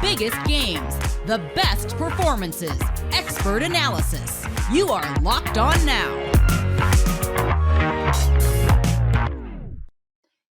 biggest games, the best performances, expert analysis. You are Locked On Now.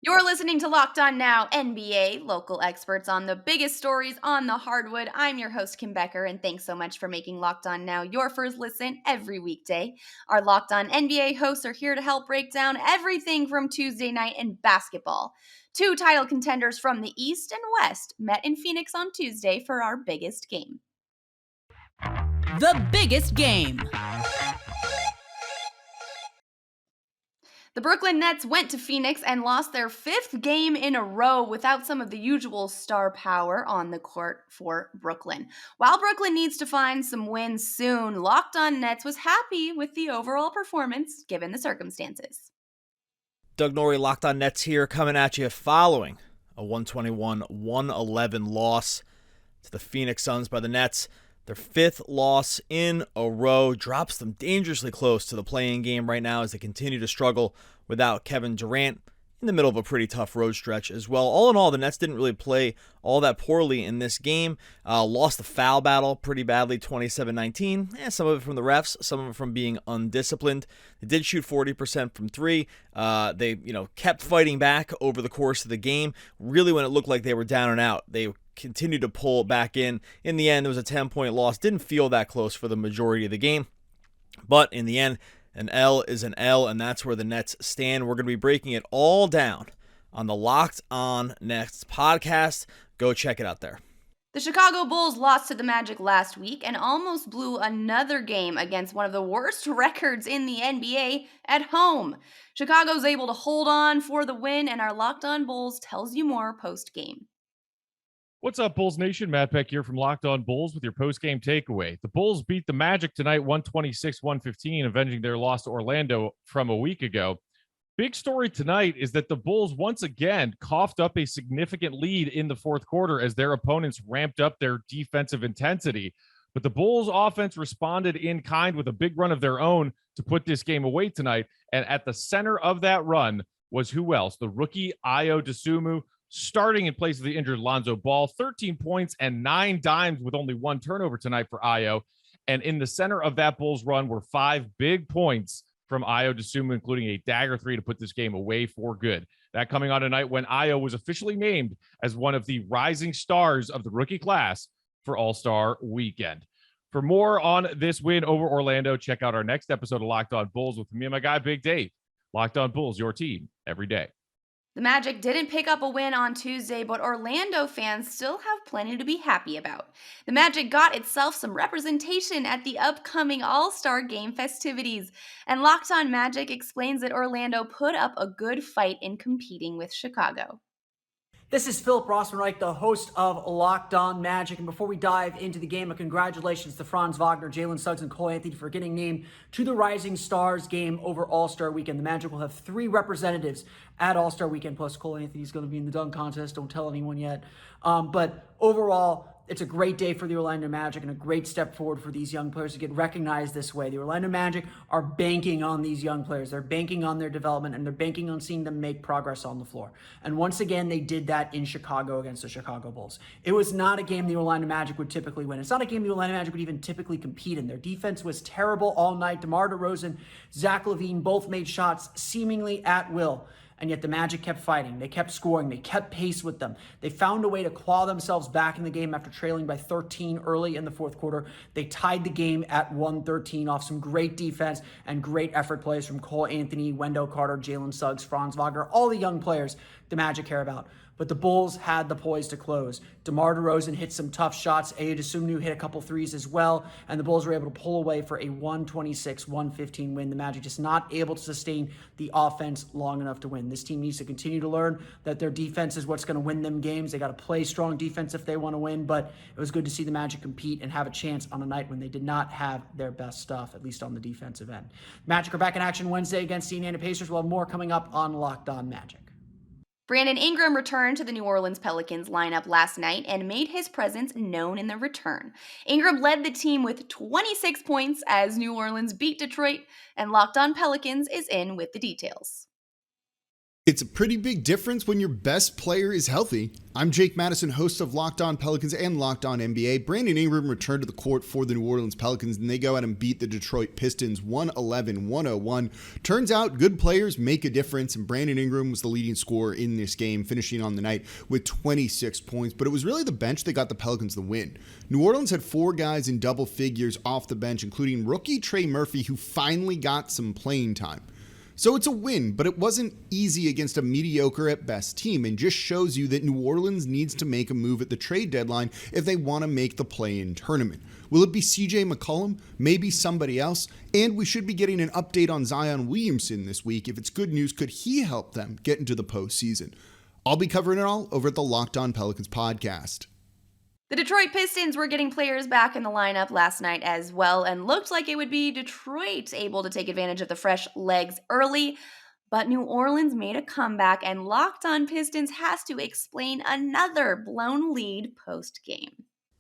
You're listening to Locked On Now NBA, local experts on the biggest stories on the hardwood. I'm your host, Kim Becker, and thanks so much for making Locked On Now your first listen every weekday. Our Locked On NBA hosts are here to help break down everything from Tuesday night in basketball. Two title contenders from the East and West met in Phoenix on Tuesday for our biggest game. The biggest game. The Brooklyn Nets went to Phoenix and lost their fifth game in a row without some of the usual star power on the court for Brooklyn. While Brooklyn needs to find some wins soon, Locked On Nets was happy with the overall performance given the circumstances. Doug Norrie, Locked On Nets here, coming at you following a 121-111 loss to the Phoenix Suns by the Nets. Their fifth loss in a row drops them dangerously close to the play-in game right now as they continue to struggle without Kevin Durant in the middle of a pretty tough road stretch as well. All in all, the Nets didn't really play all that poorly in this game. Lost the foul battle pretty badly, 27-19. Some of it from the refs, some of it from being undisciplined. They did shoot 40% from three. They kept fighting back over the course of the game. Really, when it looked like they were down and out, they continued to pull back in. In the end, it was a 10-point loss. Didn't feel that close for the majority of the game. But in the end, an L is an L, and that's where the Nets stand. We're going to be breaking it all down on the Locked On Nets podcast. Go check it out there. The Chicago Bulls lost to the Magic last week and almost blew another game against one of the worst records in the NBA at home. Chicago's able to hold on for the win, and our Locked On Bulls tells you more post-game. What's up, Bulls Nation? Matt Beck here from Locked On Bulls with your post-game takeaway. The Bulls beat the Magic tonight 126-115, avenging their loss to Orlando from a week ago. Big story tonight is that the Bulls once again coughed up a significant lead in the fourth quarter as their opponents ramped up their defensive intensity. But the Bulls offense responded in kind with a big run of their own to put this game away tonight. And at the center of that run was who else? The rookie Ayo Dosunmu, starting in place of the injured Lonzo Ball, 13 points and 9 dimes with only 1 turnover tonight for Ayo. And in the center of that Bulls run were 5 big points from Ayo Dosunmu, including a dagger 3 to put this game away for good. That coming on a night when Ayo was officially named as one of the rising stars of the rookie class for All-Star Weekend. For more on this win over Orlando, check out our next episode of Locked On Bulls with me and my guy, Big Dave. Locked On Bulls, your team every day. The Magic didn't pick up a win on Tuesday, but Orlando fans still have plenty to be happy about. The Magic got itself some representation at the upcoming All-Star Game festivities, and Locked On Magic explains that Orlando put up a good fight in competing with Chicago. This is Philip Rossman-Reich, the host of Locked On Magic. And before we dive into the game, congratulations to Franz Wagner, Jalen Suggs, and Cole Anthony for getting named to the Rising Stars game over All-Star Weekend. The Magic will have 3 representatives at All-Star Weekend, plus Cole Anthony's going to be in the dunk contest. Don't tell anyone yet. But overall, it's a great day for the Orlando Magic and a great step forward for these young players to get recognized this way. The Orlando Magic are banking on these young players. They're banking on their development, and they're banking on seeing them make progress on the floor. And once again, they did that in Chicago against the Chicago Bulls. It was not a game the Orlando Magic would typically win. It's not a game the Orlando Magic would even typically compete in. Their defense was terrible all night. DeMar DeRozan, Zach LaVine both made shots seemingly at will. And yet the Magic kept fighting. They kept scoring. They kept pace with them. They found a way to claw themselves back in the game after trailing by 13 early in the fourth quarter. They tied the game at 113 off some great defense and great effort plays from Cole Anthony, Wendell Carter, Jalen Suggs, Franz Wagner, all the young players the Magic care about. But the Bulls had the poise to close. DeMar DeRozan hit some tough shots. Ayo Dosunmu hit a couple threes as well. And the Bulls were able to pull away for a 126-115 win. The Magic just not able to sustain the offense long enough to win. This team needs to continue to learn that their defense is what's going to win them games. They got to play strong defense if they want to win. But it was good to see the Magic compete and have a chance on a night when they did not have their best stuff, at least on the defensive end. Magic are back in action Wednesday against the Indiana Pacers. We'll have more coming up on Locked On Magic. Brandon Ingram returned to the New Orleans Pelicans lineup last night and made his presence known in the return. Ingram led the team with 26 points as New Orleans beat Detroit, and Locked On Pelicans is in with the details. It's a pretty big difference when your best player is healthy. I'm Jake Madison, host of Locked On Pelicans and Locked On NBA. Brandon Ingram returned to the court for the New Orleans Pelicans, and they go out and beat the Detroit Pistons 111-101. Turns out good players make a difference, and Brandon Ingram was the leading scorer in this game, finishing on the night with 26 points. But it was really the bench that got the Pelicans the win. New Orleans had 4 guys in double figures off the bench, including rookie Trey Murphy, who finally got some playing time. So it's a win, but it wasn't easy against a mediocre at best team, and just shows you that New Orleans needs to make a move at the trade deadline if they want to make the play-in tournament. Will it be CJ McCollum? Maybe somebody else? And we should be getting an update on Zion Williamson this week. If it's good news, could he help them get into the postseason? I'll be covering it all over at the Locked On Pelicans podcast. The Detroit Pistons were getting players back in the lineup last night as well, and looked like it would be Detroit able to take advantage of the fresh legs early. But New Orleans made a comeback, and Locked On Pistons has to explain another blown lead post-game.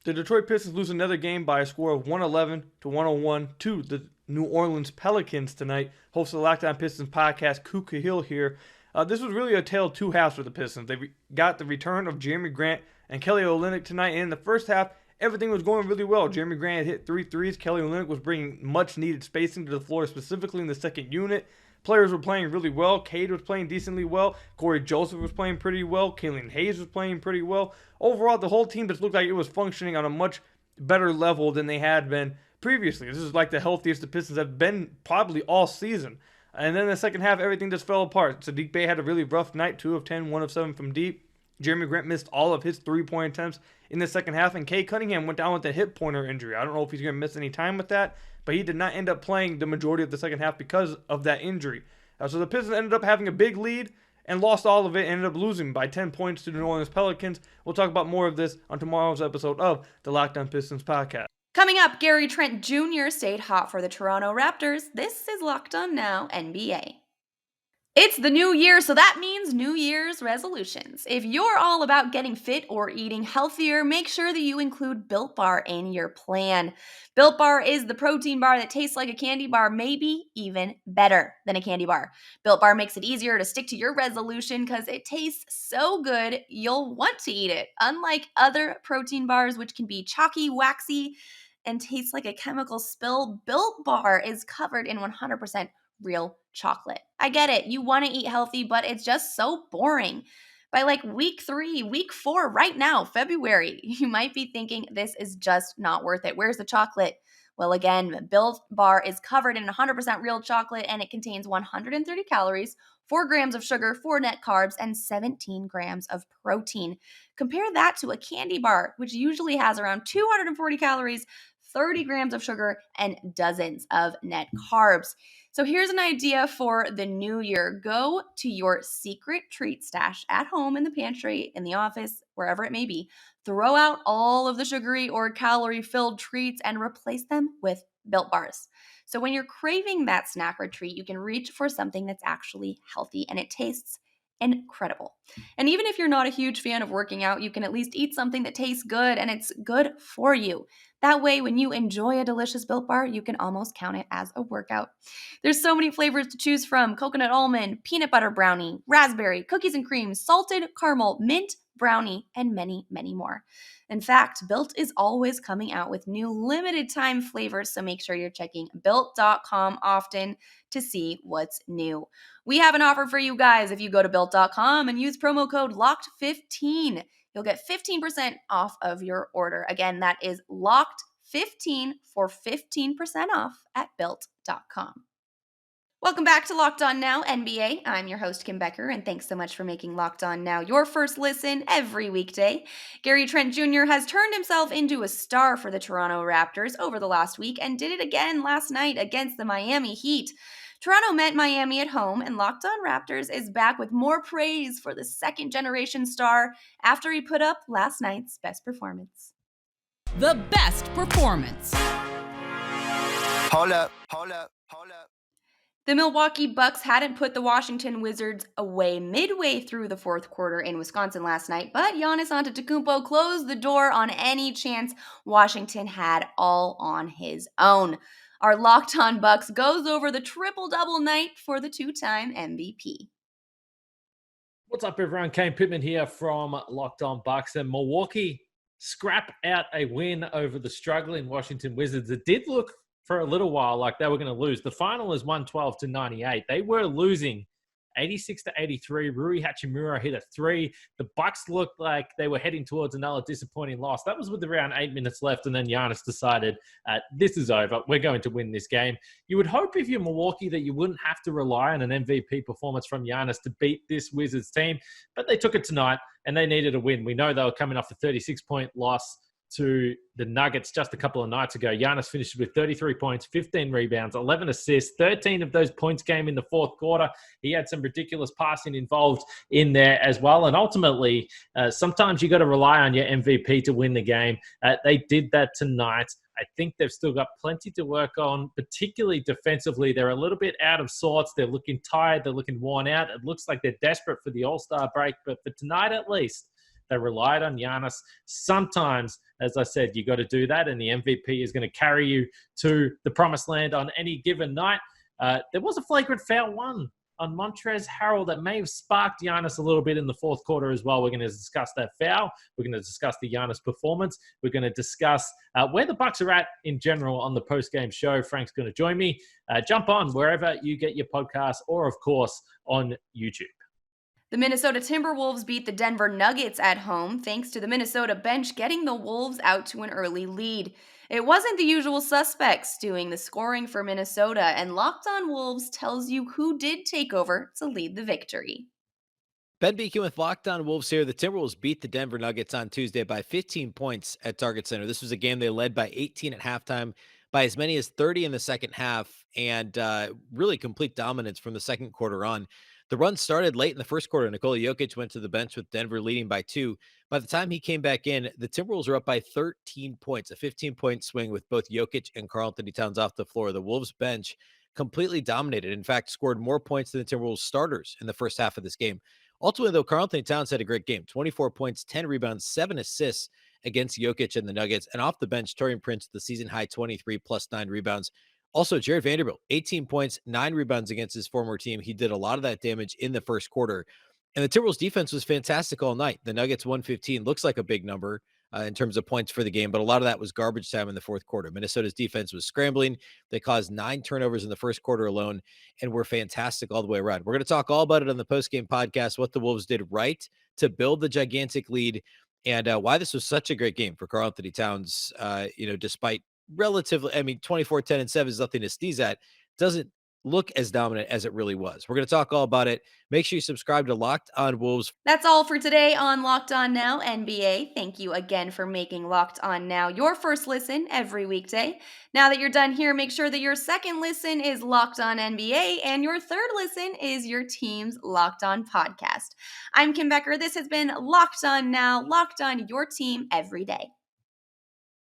The Detroit Pistons lose another game by a score of 111-101 to the New Orleans Pelicans tonight. Host of the Locked On Pistons podcast, Ku Cahill here. This was really a tale of two halves for the Pistons. They got the return of Jeremy Grant and Kelly Olynyk tonight. And in the first half, everything was going really well. Jeremy Grant hit 3 threes. Kelly Olynyk was bringing much-needed spacing to the floor, specifically in the second unit. Players were playing really well. Cade was playing decently well. Corey Joseph was playing pretty well. Killian Hayes was playing pretty well. Overall, the whole team just looked like it was functioning on a much better level than they had been previously. This is like the healthiest the Pistons have been probably all season. And then in the second half, everything just fell apart. Saddiq Bey had a really rough night, 2 of 10, 1 of 7 from deep. Jeremy Grant missed all of his three-point attempts in the second half, and Cade Cunningham went down with a hip pointer injury. I don't know if he's going to miss any time with that, but he did not end up playing the majority of the second half because of that injury. So the Pistons ended up having a big lead and lost all of it, and ended up losing by 10 points to the New Orleans Pelicans. We'll talk about more of this on tomorrow's episode of the Locked On Pistons podcast. Coming up, Gary Trent Jr. stayed hot for the Toronto Raptors. This is Locked On Now NBA. It's the new year, so that means New Year's resolutions. If you're all about getting fit or eating healthier, make sure that you include Built Bar in your plan. Built Bar is the protein bar that tastes like a candy bar, maybe even better than a candy bar. Built Bar makes it easier to stick to your resolution because it tastes so good, you'll want to eat it. Unlike other protein bars, which can be chalky, waxy, and taste like a chemical spill, Built Bar is covered in 100% real chocolate. I get it. You want to eat healthy, but it's just so boring. By like week 3, week 4, right now, February, you might be thinking this is just not worth it. Where's the chocolate? Well, again, Built Bar is covered in 100% real chocolate, and it contains 130 calories, 4 grams of sugar, 4 net carbs, and 17 grams of protein. Compare that to a candy bar, which usually has around 240 calories, 30 grams of sugar, and dozens of net carbs. So here's an idea for the new year. Go to your secret treat stash at home, in the pantry, in the office, wherever it may be. Throw out all of the sugary or calorie-filled treats and replace them with Built Bars. So when you're craving that snack or treat, you can reach for something that's actually healthy and it tastes incredible. And even if you're not a huge fan of working out, you can at least eat something that tastes good and it's good for you. That way, when you enjoy a delicious Built Bar, you can almost count it as a workout. There's so many flavors to choose from: coconut almond, peanut butter brownie, raspberry, cookies and cream, salted caramel, mint brownie, and many, many more. In fact, Built is always coming out with new limited time flavors, so make sure you're checking Built.com often to see what's new. We have an offer for you guys. If you go to Built.com and use promo code LOCKED15, you'll get 15% off of your order. Again, that is LOCKED15 for 15% off at Built.com. Welcome back to Locked On Now NBA. I'm your host, Kim Becker, and thanks so much for making Locked On Now your first listen every weekday. Gary Trent Jr. has turned himself into a star for the Toronto Raptors over the last week and did it again last night against the Miami Heat. Toronto met Miami at home, and Locked On Raptors is back with more praise for the second-generation star after he put up last night's best performance. The best performance. Hold up. The Milwaukee Bucks hadn't put the Washington Wizards away midway through the fourth quarter in Wisconsin last night, but Giannis Antetokounmpo closed the door on any chance Washington had all on his own. Our Locked On Bucks goes over the triple-double night for the two-time MVP. What's up, everyone? Kane Pittman here from Locked On Bucks, and Milwaukee scrap out a win over the struggling Washington Wizards. It did look for a little while like they were going to lose. The final is 112-98. They were losing 86-83. Rui Hachimura hit a three. The Bucks looked like they were heading towards another disappointing loss. That was with around 8 minutes left, and then Giannis decided, this is over. We're going to win this game. You would hope if you're Milwaukee that you wouldn't have to rely on an MVP performance from Giannis to beat this Wizards team, but they took it tonight, and they needed a win. We know they were coming off a 36-point loss to the Nuggets just a couple of nights ago. Giannis finished with 33 points, 15 rebounds, 11 assists. 13 of those points came in the fourth quarter. He had some ridiculous passing involved in there as well. And ultimately, sometimes you got to rely on your MVP to win the game. They did that tonight. I think they've still got plenty to work on, particularly defensively. They're a little bit out of sorts. They're looking tired. They're looking worn out. It looks like they're desperate for the All-Star break. But for tonight, at least, they relied on Giannis. Sometimes, as I said, you got to do that, and the MVP is going to carry you to the promised land on any given night. There was a flagrant foul one on Montrezl Harrell that may have sparked Giannis a little bit in the fourth quarter as well. We're going to discuss that foul. We're going to discuss the Giannis performance. We're going to discuss where the Bucks are at in general on the post-game show. Frank's going to join me. Jump on wherever you get your podcasts, or, of course, on YouTube. The Minnesota Timberwolves beat the Denver Nuggets at home thanks to the Minnesota bench getting the Wolves out to an early lead. It wasn't the usual suspects doing the scoring for Minnesota, and Locked On Wolves tells you who did take over to lead the victory. Ben Beacon with Locked On Wolves here. The Timberwolves beat the Denver Nuggets on Tuesday by 15 points at Target Center. This was a game they led by 18 at halftime, by as many as 30 in the second half, and really complete dominance from the second quarter on. The run started late in the first quarter. Nikola Jokic went to the bench with Denver leading by 2. By the time he came back in, the Timberwolves were up by 13 points, a 15-point swing with both Jokic and Karl-Anthony Towns off the floor. The Wolves bench completely dominated. In fact, scored more points than the Timberwolves starters in the first half of this game. Ultimately, though, Karl-Anthony Towns had a great game. 24 points, 10 rebounds, 7 assists against Jokic and the Nuggets. And off the bench, Taurean Prince, the season-high 23 plus 9 rebounds. Also, Jared Vanderbilt, 18 points, 9 rebounds against his former team. He did a lot of that damage in the first quarter. And the Timberwolves defense was fantastic all night. The Nuggets 115 looks like a big number in terms of points for the game, but a lot of that was garbage time in the fourth quarter. Minnesota's defense was scrambling. They caused 9 turnovers in the first quarter alone and were fantastic all the way around. We're going to talk all about it on the postgame podcast, what the Wolves did right to build the gigantic lead, and why this was such a great game for Karl-Anthony Towns, despite relatively, 24, 10, and 7 is nothing to sneeze at. Doesn't look as dominant as it really was. We're going to talk all about it. Make sure you subscribe to Locked On Wolves. That's all for today on Locked On Now NBA. Thank you again for making Locked On Now your first listen every weekday. Now that you're done here, make sure that your second listen is Locked On NBA and your third listen is your team's Locked On podcast. I'm Kim Becker. This has been Locked On Now, Locked On your team every day.